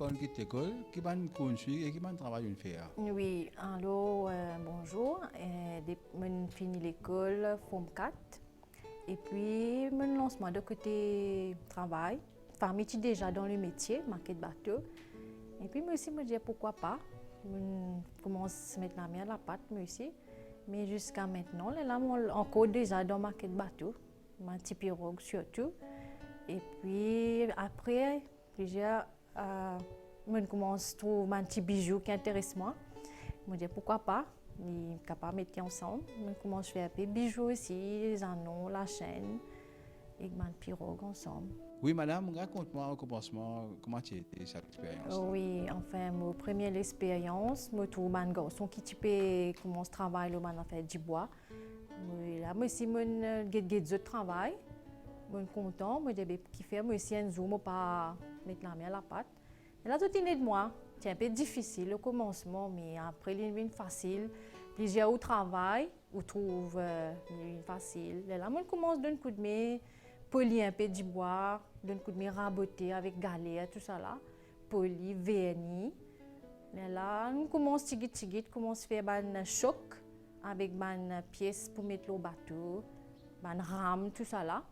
qu'on quitte l'école, qui va nous construire et qui va travailler une faire. Oui, alors bonjour. Je finis l'école, Form 4. Et puis, je lance moi de côté travail. Enfin, je suis déjà dans le métier, marqué de bateau. Et puis, moi aussi, je me dis pourquoi pas. Je commence à mettre la main à la pâte, moi aussi. Mais jusqu'à maintenant, là, encore déjà dans le marqué de bateau. Ma petite pirogue surtout. Et puis, après, je commence à trouver un petit bijou qui intéresse moi. Je me dis pourquoi pas. Il est capable de mettre ensemble. Je commence à faire des bijoux aussi, les anneaux, la chaîne, et une pirogue ensemble. Oui, madame, raconte-moi au commencement comment tu étais cette expérience. Oui, enfin, ma première expérience, je trouve un garçon qui commence à travailler dans fait du bois. Là, moi aussi, je fais travail. Je suis content, je suis moi aussi un jour, je pas mettre la main à la pâte. Et là, tout est de moi. C'est un peu difficile au commencement, mais après, il est facile. Puis j'ai au travail, je trouve facile. Et là, je commence à donner un coup de main, polir un peu du bois, donner un coup de main raboter avec galère, tout ça là. Polir, vernis. Et là, on commence à faire un choc avec une pièce pour mettre le bateau, une rame, tout ça là.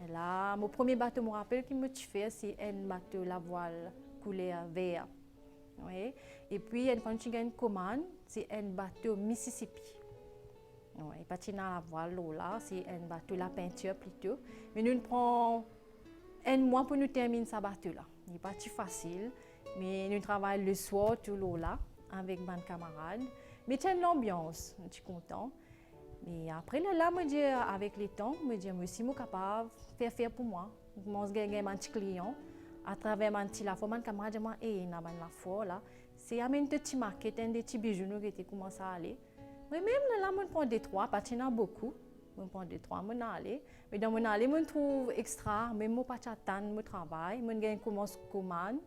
Et là, mon premier bateau, je me rappelle qu'il me fait, c'est un bateau la voile couleur vert. Oui. Et puis, quand tu as une commande, c'est un bateau Mississippi. Oui, pas dans la voile, là, c'est un bateau la peinture plutôt. Mais nous prenons un mois pour nous terminer ce bateau-là. Il n'est pas facile, mais nous travaillons le soir, tout là, avec mes camarades. Mais c'est l'ambiance, je suis content. Mais après, là, je dis, avec le temps, je dis, moi aussi, je suis capable de faire pour moi. Je commence à gagner un petit client. À travers mon petit la fois, mon camarade m'a dit, il y a la fois là, c'est un petit market, un petit bijoux qui commence à aller. Mais même là, je prends des trois, parce qu'il y en a beaucoup. Je prends des trois, je aller. Mais dans mon aller, je trouve extra, même pas j'attends, je travaille, je commence à commander.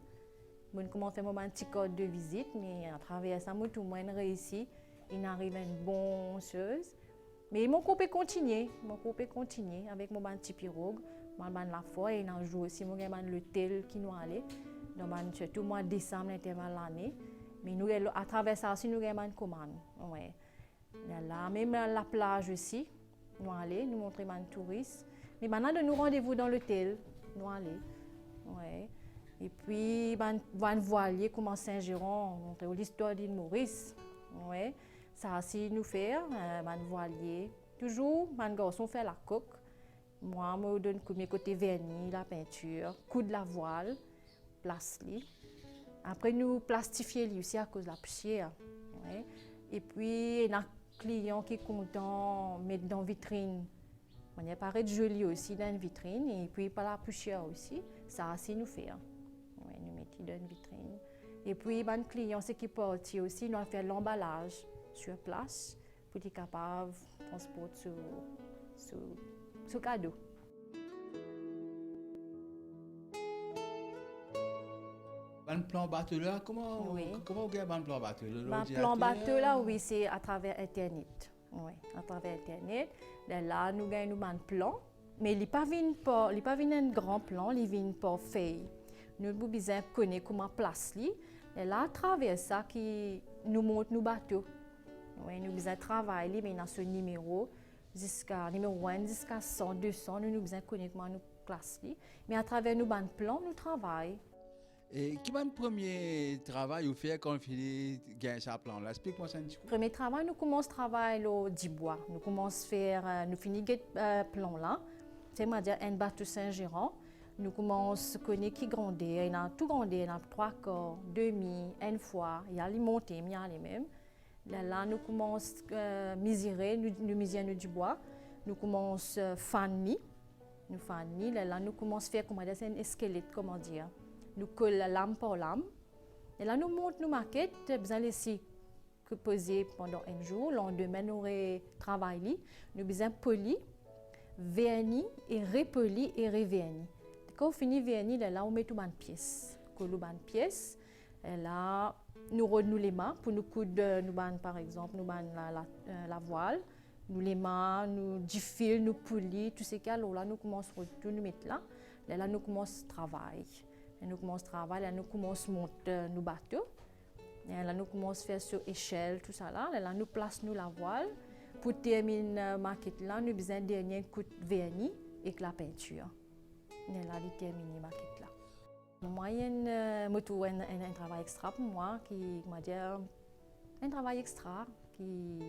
Je commence à faire mon petit code de visite, mais à travers ça, je tout le monde réussit. Il arrive à une bonne chose. Mais mon couple continue avec mon petit pirogue. La fois, et un jour aussi, mon l'hôtel qui nous allait. Donc, surtout mois de décembre, l'intervalle l'année. Mais nous, à travers ça aussi, nous avons une commande. Ouais. Là, même la plage aussi, nous allons, nous montrer les touristes. Mais maintenant, nous rendez-vous dans l'hôtel, nous allons. Ouais. Et puis, un voilier comme Saint-Géron, montrer l'histoire d'île Maurice. Ouais. Ça aussi, nous faire un voilier. Toujours, un garçon fait la coque. Moi, je donne mes côtés vernis, la peinture, coup de la voile, place li. Après, nous plastifier aussi à cause de la poussière. Ouais. Et puis, il y a un client qui est content de mettre dans la vitrine. Il paraît joli aussi dans une vitrine. Et puis, par la poussière aussi. Ça aussi, nous fait. Ouais, nous mettons dans une vitrine. Et puis, un client qui porte aussi, nous fait l'emballage sur place pour être capable de transporter ce cadeau. Un plan bateau là, comment vous avez un plan bateau? Un plan bateau là, oui, c'est à travers Internet. Oui, à travers Internet. Là, nous avons un plan, mais il n'est pas un grand plan, il vient par feuille. Nous devons bien connaître comment placer. Et là, à travers ça, qui nous montre nos bateaux. Oui, nous devons travailler maintenant ce numéro jusqu'à numéro 1 jusqu'à 100, 200. Nous devons connaître comment nous placer. Mais à travers nos plans, nous travaillons. Et qui va le premier travail vous faites quand vous finissez de gagner ce plan-là? Explique-moi ça un petit peu. Le premier travail, nous commençons à travailler au bois. Nous commençons à faire, nous finissons ce plan-là. C'est-à-dire un bateau Saint-Géron. Nous commençons à connaître qui grandit. Il y a tout grandi, il y a 3 quarts, demi, une fois. Il y a les montées, il y a les mêmes. Là, nous commençons à mesurer, nous mesurons du bois. Nous commençons à faner. Là, nous commençons à faire un squelette, comment dire. Nous collons lame par lame. Et là, nous montons nos maquettes. Nous avons laissé poser pendant un jour. Le lendemain, nous travaillons. Nous avons poli, verni et repoli et reverni. Quand on finit verni, là, on met tout une pièce. Collons une pièce. Et là, nous rodons les mains pour nous coudre, par exemple, la voile. Nous les mains, nous du fil, nous polis, tout ce qu'il y a là, nous commençons à tout nous mettre là. Là, nous commençons à travailler. Et nous commençons à travailler, là nous commençons à monter nos bateaux. Et là nous commençons à faire sur échelle, tout ça là. Là nous plaçons la voile. Pour terminer la maquette là, nous avons besoin d'un dernier coup de vernis et de la peinture. Et là, nous terminons la maquette là. Moi, il y a un travail extra pour moi, qui m'a dit un travail extra, qui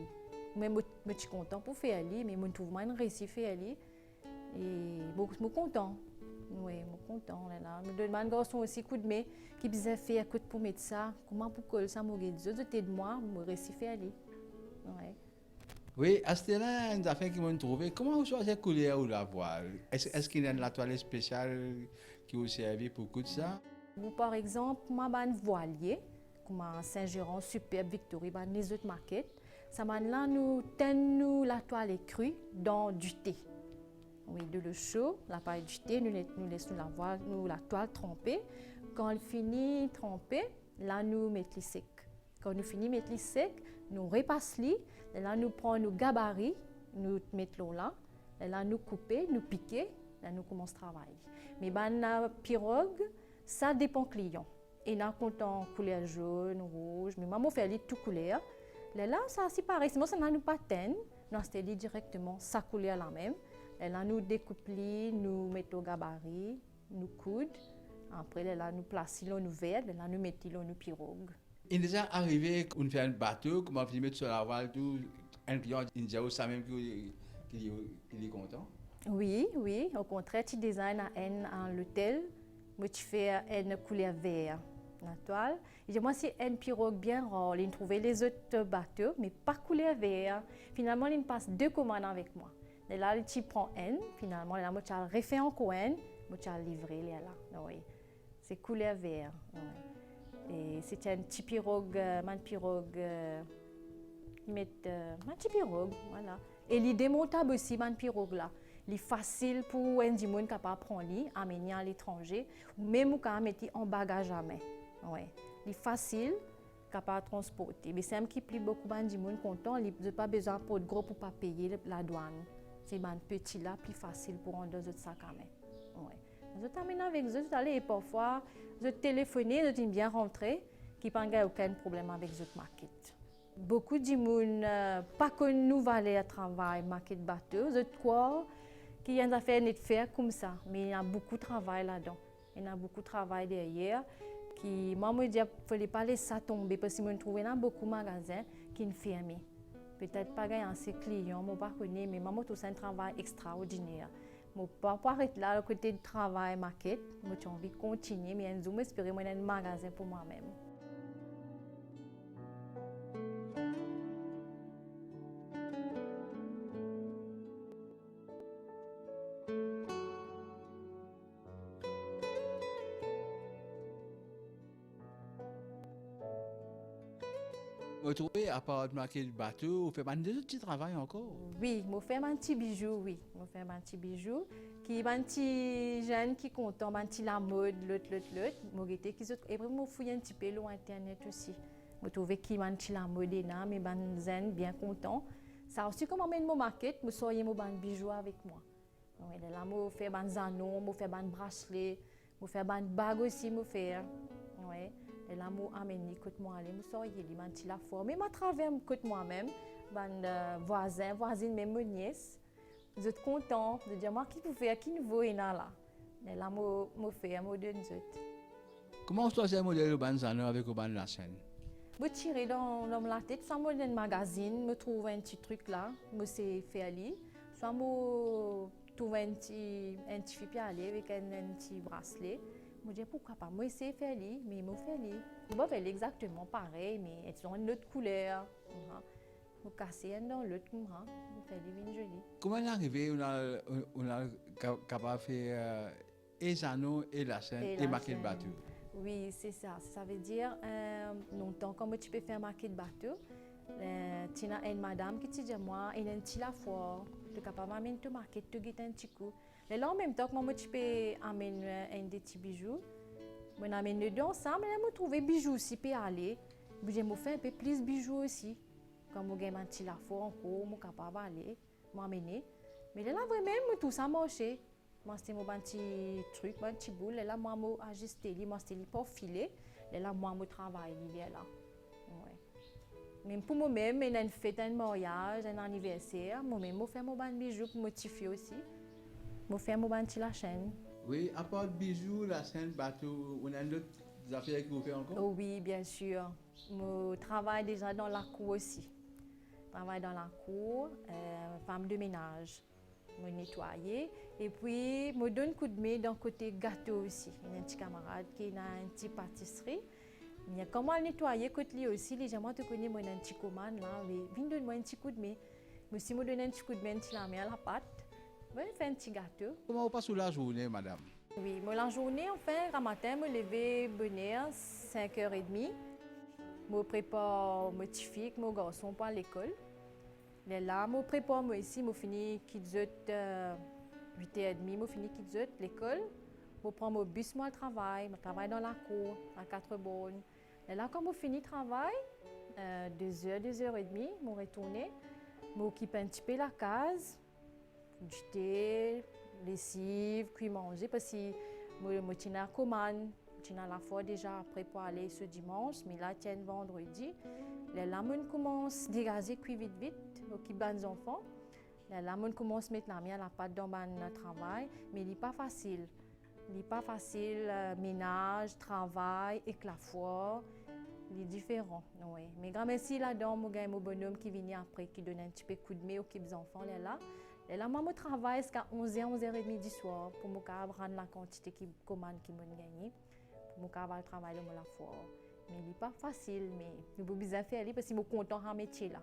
je suis content pour faire, mais je trouve que je réussi à faire. Et je suis content. Oui, je suis content. Je demande aux garçons aussi coup de main, qui besoin faire coup pour mettre ça, comment pour que ça me de moi, je réussi à faire. Oui. Oui, à ce moment-là, une affaire qui m'ont trouvé, comment vous choisissez la couleur ou la voile? Est-ce qu'il y a une toile spéciale qui vous servi pour tout ça? Par exemple, moi, je suis voilier, comme Saint-Géron, Superbe, Victory, les autres maquettes. Ça m'a là, nous tenons la toile crue dans du thé. Oui, de l'eau chaude, la paille du thé, nous laissons la toile tremper. Quand elle finit tremper, là, nous mettons les sec. Quand nous finissons de mettre les sec, nous repassons les. Et là, nous prenons nos gabarits, nous mettons là. Et là, nous coupons, nous piquons. Là, nous commençons à travailler. Mais la pirogue, ça dépend du client. Et là, quand on couleur jaune, rouge, mais moi, je fais tout couleur. Là, ça c'est pareil. Sinon, ça n'a pas teint. Nous c'est directement sa couleur la même. Et là, nous découpons, nous mettons au gabarit, nous coudons. Après, là, nous plaçons nos verres, là, nous mettons nos pirogues. Il est déjà arrivé qu'on fait un bateau, qu'on va mettre sur la voile, tout, un client indien ou ça même qui est content? Oui, oui. Au contraire, tu design à l'hôtel, mais tu fais une couleur vert la toile. Et moi, c'est une pirogue bien rare. Ils trouvaient les autres bateaux, mais pas couleur vert. Finalement, ils passent 2 commandes avec moi. Et là, tu prends une, finalement, là, tu as refait encore une, tu as livré là. Oui. C'est couleur vert. Oui. Et c'était une petite pirogue, ma pirogue, voilà. Et il est démontable aussi, ma pirogue là. Il est facile pour un monde capable de prendre, amener à l'étranger, ou même quand mettre en bagage à main. Oui. Il est facile, capable de transporter. Mais c'est un qui plaît beaucoup de monde content, il n'a pas besoin de gros pour pas payer la douane. C'est un petit là, plus facile pour rendre dans autres sacs à main. Oui. Je t'amène avec eux, et parfois, je téléphone, je dis bien rentrer, qui n'a aucun problème avec les autres maquettes. Beaucoup de gens pas que nous valons à travail, maquette bateau, je crois qu'il y a des affaires à faire comme ça, mais il y a beaucoup de travail là-dedans. Il y a beaucoup de travail derrière. Qui, moi, je me dis qu'il ne fallait pas laisser ça tomber parce que je trouve beaucoup de magasins qui sont fermés. Peut-être pas gagner assez de clients, je ne pas connais, mais moi, c'est un travail extraordinaire. Je ne peux pas arrêter là, à côté du travail maquette. J'ai envie de continuer, mais je vais espérer un magasin pour moi-même. Vous trouvez, à part marquer le bateau, vous faites des petits travail encore? Oui, je fais un petit bijou, oui. Je fais un petit bijou. Qui un petit jeune qui content, un petit la mode, l'autre. Et vraiment, je fouille un petit peu sur Internet aussi. Je trouve qu'il un petit la mode, mais ben zen, bien content. Ça aussi, comme je mon maquette, je sors mon bijou avec moi. Là, je fais un anneau, je fais un bracelet, je fais un bague aussi, je fais. Ouais. Et là, je amène côté moi aller, je sors la forme. Mais à travers côté moi-même, mes voisines, même mes nièces, je suis content de dire moi qui peut faire qui nouveau est là. Et là, je fais un modèle de autres. Comment on choisit un modèle de banzano avec la scène? Je tire dans la tête, soit je dans un magazine, je trouve un petit truc là, je sais faire aller, soit je trouve un petit fipi aller avec un petit bracelet. Je me dis pourquoi pas, moi je sais faire aller, mais je fais aller. Je vais faire exactement pareil, mais elles ont une autre couleur. Je casser un dans l'autre, je fais aller bien joli. Comment est arrivé, on a capable de faire les anneaux et la scène et marquer le bateau? Oui, c'est ça. Ça veut dire, longtemps, comme tu peux faire marquer le bateau, tu as une madame qui te dit, moi, il y a un petit la fois, tu es capable d'amener te marquer, tu guettes un petit coup. Et là, en même temps, moi, tu peux amener un des petits bijoux. Je amène les deux ensemble, et je trouve des bijoux aussi, puis aller. Je fais un peu plus de bijoux aussi. Comme je un petit la fois encore, je suis capable d'aller, m'amener. Mais là, vraiment, tout ça marche. Moi, c'était mon petit truc, mon petit boule. Et là, moi, je ajusté, moi, c'était pas filé. Et là, moi, je travaille, là. Ouais. Même pour moi-même, il y a une fête, un mariage, un anniversaire. Moi-même, je fais mon bijou pour motiver aussi. Je fais mon petit la chaîne. Oui, à part bijoux, la scène, bateau, on a d'autres affaires que vous faites encore? Oh oui, bien sûr. Je travaille déjà dans la cour aussi. Je travaille dans la cour, femme de ménage. Je nettoyer et puis je donne un coup de main dans le côté gâteau aussi. Il y a un petit camarade qui a une petite pâtisserie. Il y a comment nettoyer côté lui aussi. Les gens te connaissent, moi un petit commande là, mais viens donne-moi un petit coup de main. Moi si me donne un petit coup de main, tu la mets à la pâte. Je fais un petit gâteau. Comment vous passez la journée, madame? Oui, moi la journée, enfin, le matin, je me lève bonne heure, 5h30. Je prépare mes petits filles, mes garçons pour l'école. Là, je prépare moi ici, je finis 8h30, je finis l'école. Je prends mon bus moi, je travaille dans la cour, à 4 bornes. Là, quand je finis le travail, 2h, 2h30, je retourne, je m'occupe un petit peu de la case, du thé, lessive, puis manger, parce que je tiens la commande. Je tiens à la fois déjà après pour aller ce dimanche, mais là, tiens vendredi. Là, je commence à dégager vite, occuper les enfants. Là, je commence à mettre la main à la pâte dans mon travail, mais il n'est pas facile. Il n'est pas facile, ménage, travail, éclafoire, il est différent. Oui. Mais grand merci là-dedans, j'ai un bonhomme qui vient après, qui donne un petit peu de coup de main aux enfants. Là, moi, je travaille jusqu'à 11h, 11h30 du soir pour me prendre la quantité de commandes qui m'ont gagné, pour me travailler la fois. Mais il n'est pas facile, mais je peux bien faire parce que je suis content de ce métier là.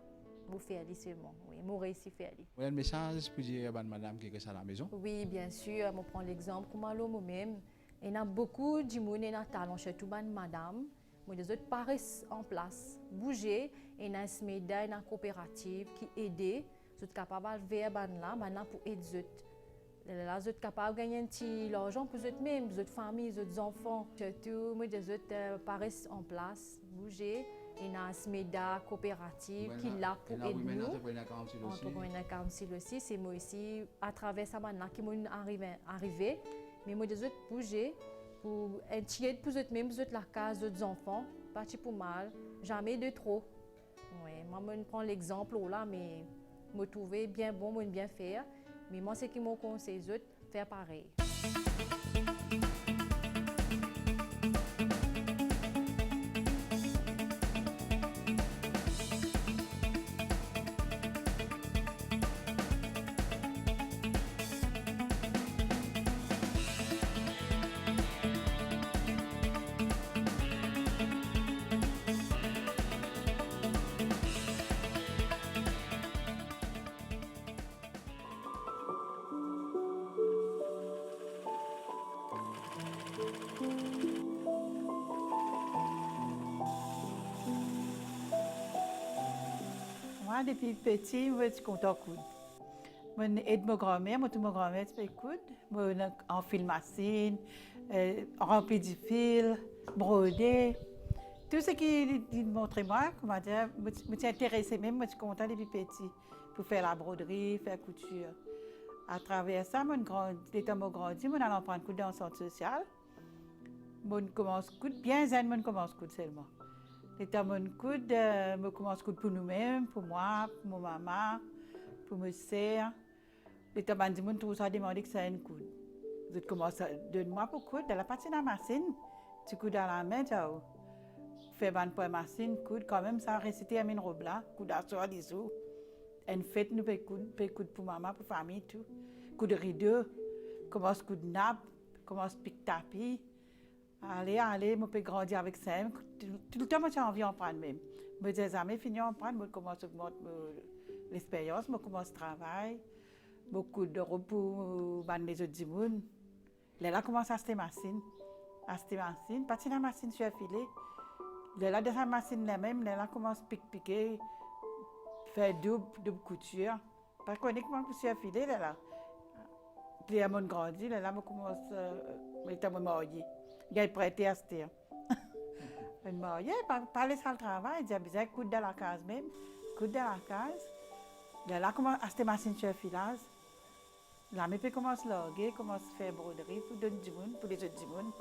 Je fais aller seulement, oui, je réussis à faire aller. Vous avez un message pour dire à madame qui est à la maison? Oui, bien sûr, je prends l'exemple comme moi-même. Il y a beaucoup de gens qui ont talent chez tout madame. Mais les autres paraissent en place, bouger, et il y a une médaille, une coopérative qui aide. Ils sont capables de faire là pour aider les autres. Là, vous êtes capable de gagner un petit argent pour vous-même, votre famille, vos enfants. Surtout, moi, les autres paraissent en place, bouger. Il y a une médaille coopérative qui est là pour aider nous. Pour une council aussi, c'est moi aussi, à travers ça, maintenant, qui m'est arrivé. Mais moi, les autres bouger pour tirer pour eux-mêmes, pour la case, d'autres enfants, pas pour mal, jamais de trop. Oui, moi, je prends l'exemple là, mais je me trouve bien bon, je bien faire. Mais moi, ce qui me conseille les autres, faire pareil. Moi, depuis petit, je suis contente de coudre. Je aide ma grand-mère, ma grand-mère fait coudre. Je enfile machine, remplir du fil, broder. Tout ce qu'il montrait moi, comment dire, je suis intéressée même, je suis contente depuis petit pour faire la broderie, faire la couture. À travers ça, l'état m'a grandi, je allais prendre coudre dans le centre social. Je commence à coudre, bien zen, je commence à coudre seulement. L'état mon coude, je commence à coudre pour nous-mêmes, pour moi, pour ma maman, pour mes sœurs. L'état mon dit, je trouve ça demander que ça ait une coude. Je commence à donner-moi pour coudre, dans la partie de la machine, tu coudes à la main, tu fais ban pour la machine, coudre, quand même, ça a récité à une robe là, coudre à soir des jours. Une fête, nous pouvons coudre pour maman, pour la famille, tout. Coudre rideau, commence à coudre nappe, commence à piquer tapis. Allez, je peux grandir avec ça. Tout le temps, j'ai envie d'en prendre même. Je n'ai jamais fini d'en prendre, je commence à augmenter l'expérience, je commence à travailler. Beaucoup de repos les autres du monde. Là, je commence à acheter machine. Pas de la machine sur le filet. Là, dans la machine là-même, là, je commence à piquer, faire double couture. Pas uniquement sur le filet, là. Puis, à mon grandi, là, je commence à me marier. J'ai prêté à acheter. Je me mariais, parler sur le travail, j'ai besoin de coudre dans la case même. Coudre dans la case. Là, comment acheter machine sur le filage. Là, je commence à larguer, commence à faire broderie pour donner du monde, pour les autres du monde.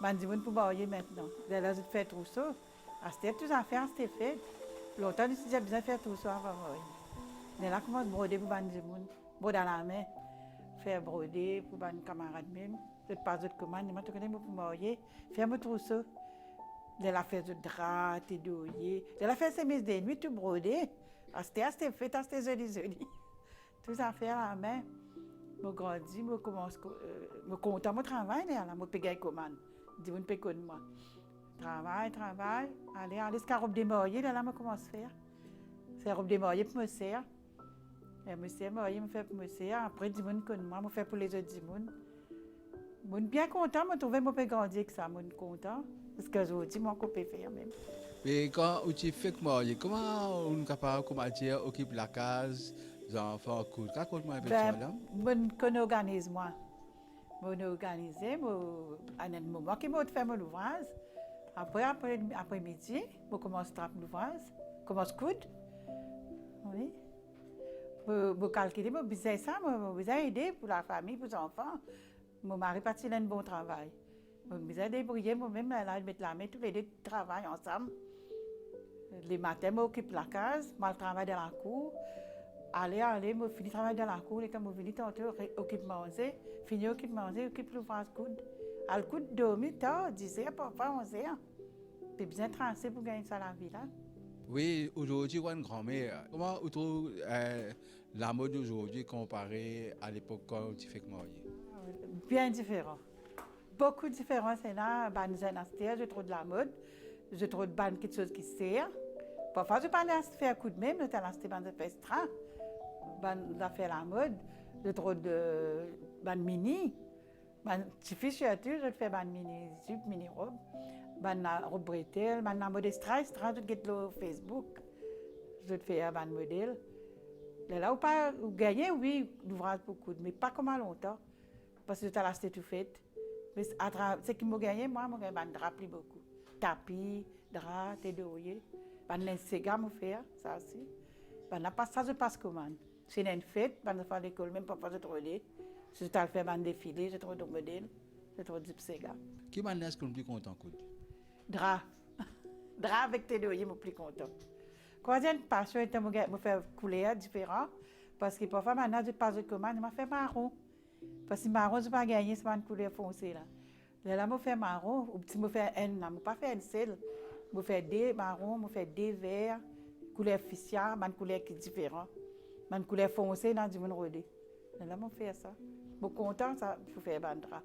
Ben, du monde pour marier maintenant. Là, je fais trousseau. C'était tout à faire, c'était fait. Longtemps, je me suis dit, j'ai besoin de faire trousseau avant de marier. Là, je commence à broder pour ben du monde. Broder à la main. Faire broder pour ben camarades même. Je passe d'autres commandes, je me dis, pour marier. Faire mon trousseau. Là, fait du drap, des douilles. Là, fait ses mises de nuit, tout brodé. C'était fait, c'était joli. Tout ça fait à la main. Je grandis, je commence, je content mon travail, là, je peux gagner commande. Je ne peux pas moi. Travail, allez, c'est robe démaillée, là, je commence à faire. C'est robe démaillée pour me servir. Et me sert, je fais pour me servir. Après, je ne connais moi, je fais pour les autres du monde. Je suis bien content, je trouve que je peux grandir avec ça, je suis content. Parce que je dis, moi, je peux faire même. Mais quand tu fais que marier, comment on est capable, comment dire, occupe la case, les enfants, cool. Raconte-moi un peu ça, là. Je m'organise, moi. Je m'organise, à un moment que je fais mon ouvrage. Après-midi, je commence à travailler l'ouvrage, je commence à coudre. Oui. Je calcule, je besoin ça, je besoin aider pour la famille, pour les enfants. Mon mari parti dans un bon travail. Je besoin débrouiller moi-même, là, je mets la main, tous les deux travaillent ensemble. Les matins, je m'occupe de la case, je travaille dans la cour. Allez, je finis de travailler dans la cour, et quand je finis, je occupe manger, fini occupe manger, occupe l'ouvrage coudre. Elle coûte dormir tard, 10h, parfois 11h. Puis besoin de tracer pour gagner ça la vie là. Oui, aujourd'hui, on a une grand-mère. Comment tu trouves la mode d'aujourd'hui comparée à l'époque quand tu fais que marier? Bien différent. Beaucoup de différences. C'est là, je trouve de la mode. Je trouve quelque chose qui sert. Parfois, je ne pas faire coup de même, je vais faire extra. Je fais la mode. Je trouve de mini. Si je suis je fais une mini-jupe, mini-robe. Je robe bretelle, je mode extra, je vais sur Facebook. Je fais un modèle. Là, vous gagnez, oui, l'ouvrage beaucoup, mais pas comme à longtemps. Parce que je t'ai tout fait. Mais ce qui m'a gagné, moi, je gagne drap plus beaucoup. Tapis, drap, tédouillé. Je fais Sega, je fais ça aussi. Je passe commande. C'est une fête, je fais l'école, même parfois je trouve. Si je fais un défilé, je trouve des modèles, je trouve du Sega. Qui est-ce que tu es plus content? Drap. Drap avec tédouillé, je suis plus content. Quand j'ai une passion, je fais couleur différente. Parce que parfois, maintenant, je passe de commande, je fais marron. Parce que marron, je ne peux pas gagner, c'est pas une couleur foncée. Là, je fais marron, ou si je fais un, je ne peux pas faire un seul. Je fais des marrons, je fais des verts, couleur fissia, une couleur qui est différente. Une couleur foncée, dans du monde rodé. Là, je fais ça. Je suis content, ça, je fais un drap.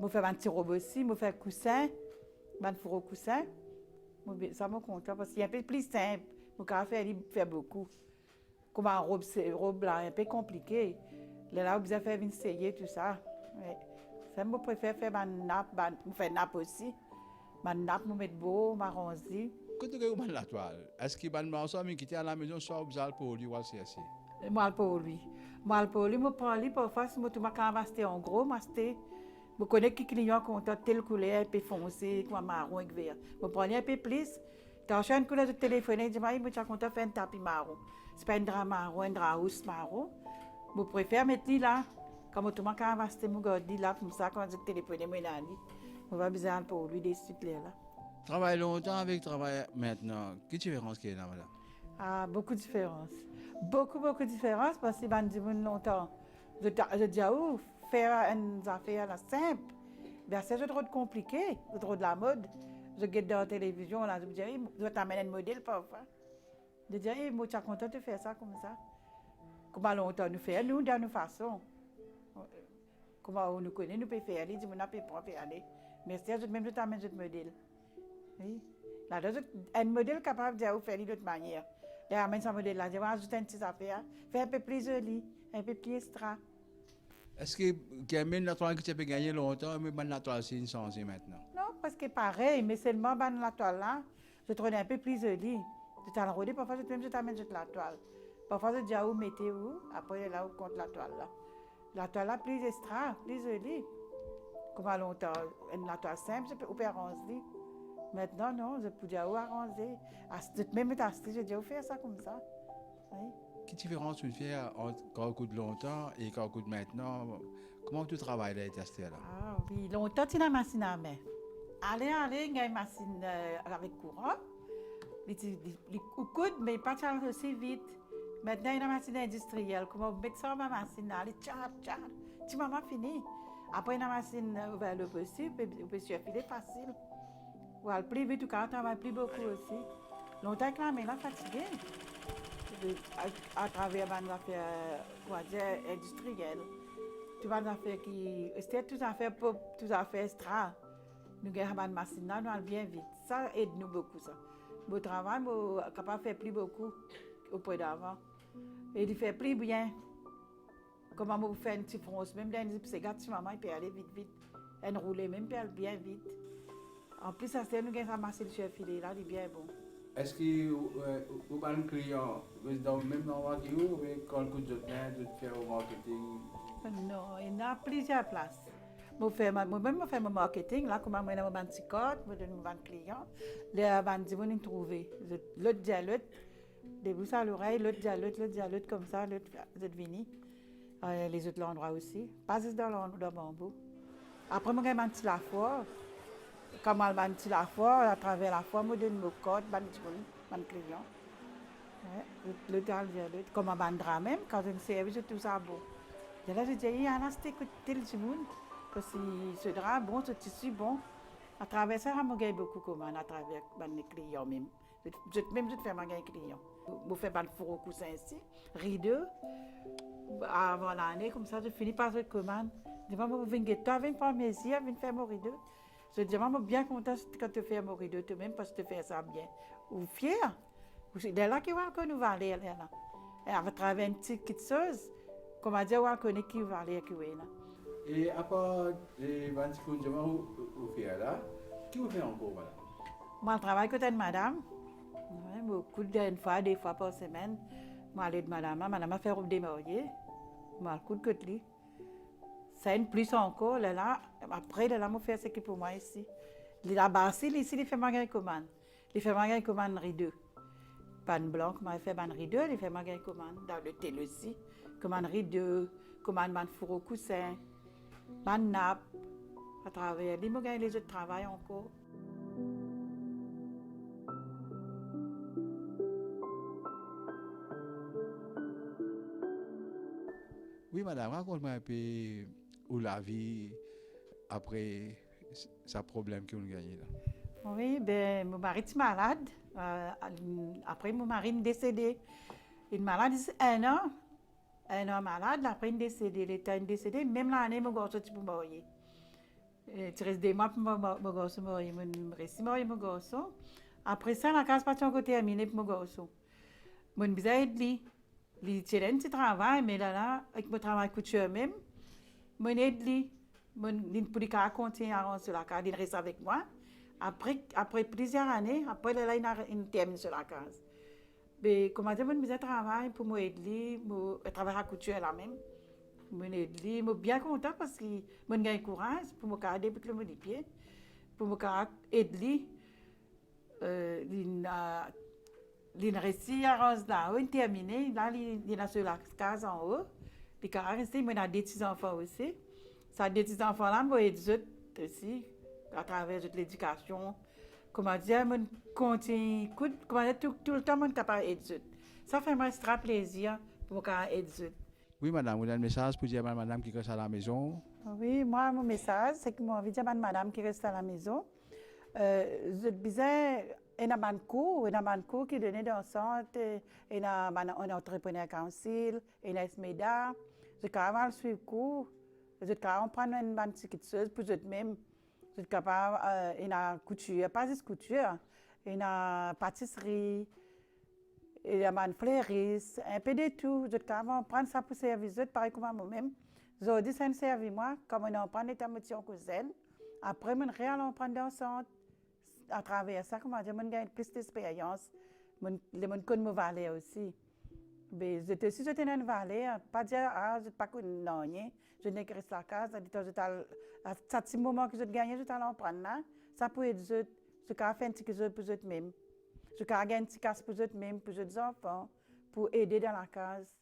Je fais un petit robe aussi, je fais un coussin, un fourreau coussin. Ça, je suis content parce qu'il est un peu plus simple. Je faire beaucoup. Comme une robe là, un peu compliquée. Là, vous avez fait une série, tout ça. Ouais. Ça, je préfère faire une nappe, je fais une nappe aussi. Ma nappe, je mets beau, ma ronzi. Quand tu regardes la toile, est-ce qu'il y a un morceau qui est à la maison, soit au pour lui ou au CSC? Moi, pour lui. Moi, pour lui, je prends lui, parfois, si je vais en gros, je connais que les clients ont telle couleur, un peu foncé, comme marron et vert. Je prends un peu plus. Quand je une couleur de téléphone, je dis, je suis content de faire un tapis marron. Ce n'est pas un drap marron, un drap housse marron. Je préfère mettre là. Quand je vais là, comme ça, quand je téléphone, je vais besoin pour lui des suites là. Travaille longtemps avec travail maintenant. Quelle différence qu'il y a là, madame? Ah, beaucoup de différences. Beaucoup de différences parce que je dis longtemps. Je dis, faire une affaire simple. Ben, c'est trop compliqué, c'est trop de la mode. Je regarde dans la télévision, là, je me dis, je vais t'amener un modèle parfois. Je dis, moi, tu es content de faire ça comme ça. Comment longtemps nous faisons, nous, dans nos façons. Comment on nous connaît, nous pouvons faire, nous ne pouvons pas faire. Mais c'est même je t'amène un modèle. Oui. Là, un modèle capable de faire de l'autre manière. Là, amène ce modèle-là, je vais ajouter une petite affaire, faire un peu plus joli, un peu plus extra. Est-ce que même la toile que tu peux gagner longtemps, mais la toile, c'est une changée maintenant? Non, parce que pareil, mais seulement la toile là, je trouve un peu plus jolie. Je t'enrôle, parfois je t'amène la toile. Parfois je dis où mettez où, après là où compte la toile là. La toile là plus extra, plus jolie. Comme à longtemps, la toile simple, je peux arranger. Maintenant, non, je peux dire où arranger. Même je dis, faire ça comme ça. Oui. quelle différence tu fais entre quand on coûte longtemps et quand on coûte maintenant? Comment tu travailles là, Esther là? Ah oui, longtemps, tu as une machine à main. Allez, il y a une machine avec courant. Il coûte, mais pas aussi vite. Maintenant, il y a une machine industrielle. Comment mettre ça dans ma machine, allez, tchar. Tu m'as fini. Après, il y a une machine ouverte le possible, on peut se filer facile. Ou alors, plus vite, on travaille plus beaucoup aussi. Longtemps que la main, là, fatiguée. À travers les affaires industrielles. Tu vas dans affaires qui. C'est tout affaires pour tout affaires extra. Nous avons une machine là, nous allons bien vite. Ça aide nous beaucoup ça. Mon travail, nous sommes capables de faire plus beaucoup auprès d'avant. Et il fait plus bien. Comment vous faire une petite France, même dans les petits maman, il peut aller vite. Elle roule même, il peut aller bien vite. En plus, ça c'est nous avons ramassé le chef filet là, il est bien bon. Est-ce que vous avez un client, même dans le marketing, ou quand vous de faire au marketing? Non, il y a plusieurs places. Moi-même, je fais mon marketing, là, comme je donne mon petit code, je donne mon client. Les bandits vont nous trouver. L'autre dit à l'autre, des bouches à l'oreille, l'autre dit à l'autre, comme ça, l'autre vini. Les autres l'endroit aussi. Pas juste dans l'endroit bambou. Après, je vais la foi. Comme je vais la foi, à travers la foi, je donne mon code, mon client. L'autre dit à l'autre, comme je vais même, quand je me servis, je tout ça beau. Et là, je dis, il y a un aspect que tel monde, parce que ce drap bon, ce tissu bon. À travers ça, je gagne beaucoup de commandes, à travers mes clients même. Je fais mes clients. Je fais des fourreaux coussins ici, rideaux. Avant l'année, comme ça, je finis par cette commande. Je dis, je viens de toi, je viens faire mes yeux, je viens faire mon rideau. Je dis, je suis bien content quand tu fais mon rideau, toi-même, parce que tu fais ça bien. Ou fier. C'est là qu'il va nous valer. Et à travers une petite chose, comment dire, on connaît qui va aller qui est là. Et à part les 20 secondes, vous faites là, qui vous fait encore voilà? Moi, je travaille côté de madame. Beaucoup d'une fois, des fois par semaine. Moi, je vais de madame a fait robe démariée. Moi, je coûte que lui. Ça une plus encore, là, après, là, je fais ce qui pour moi ici. Là-bas, ici, il fait ma commande. Il fait ma commande rideau. Pan blanc, comment il fait ma rideau, il fait ma commande. Dans le thé aussi. Commande rideau, commande man fourreau coussin, man nappe, à travers les autres travaillent encore. Oui, madame, raconte-moi un peu où la vie après ce problème que vous gagnez là. Oui, ben, mon mari est malade. Après, mon mari est décédé. Il est malade 1 an. 1 an malade, après il est décédé. Il était décédé, même l'année, mon garçon est pour mourir. Tu restes des mois pour mon garçon mourir. Je reste mourir, mon garçon. Après ça, la case pas encore terminée pour mon garçon. Je suis besoin de lui. Il tient un petit travail, mais là, avec mon travail couture même, je aide lui. Pour qu'il continue à rentrer sur la case, il reste avec moi. Après plusieurs années, après, là, il termine sur la case. Mais comment dire, je travaille pour m'aider, je travaille à couture là même. Je suis bien content parce que je gagne courage pour me garder pour les pieds, pour me aider. Il réussit à rentrer là, il terminé, là, il est sur la case en haut. Il a resté, il a des petits enfants aussi. Ça, des petits enfants là, je aide aussi, à travers l'éducation. Comment dire, je continue, comment dire, tout le temps, je suis capable d'aider. Ça fait moi extra plaisir pour aider. Oui, madame, vous avez un message pour dire à madame qui reste à la maison? Oui, moi, mon message, c'est que moi, envie de dire à madame qui reste à la maison. Je disais, il y a un cours qui donnait dans le centre, il y a un entrepreneur council, il y a SMEDA. Je suis capable de suivre le cours, je suis capable de prendre une petite chose pour eux-mêmes. Je suis capable, il y a couture, pas juste couture, il y a pâtisserie, il y a une fleuriste, un peu de tout. Je suis capable de prendre ça pour servir, pareil comme moi-même. Je dis, ça me servi moi, comme on en prend des tamotis en cuisine. Après, on réellement prend dans le centre. À travers ça, comment dire, on gagne plus d'expérience. Les gens connaissent mon valet aussi. Mais je suis dans une vallée, pas dire, je ne suis pas connu, non, je n'ai que resté à la case, à ce petit moment que je gagne, je vais en prendre là. Ça peut être, je vais faire un petit chose pour eux-mêmes. Je vais gagner un petit casse pour eux-mêmes, pour les enfants, pour aider dans la case.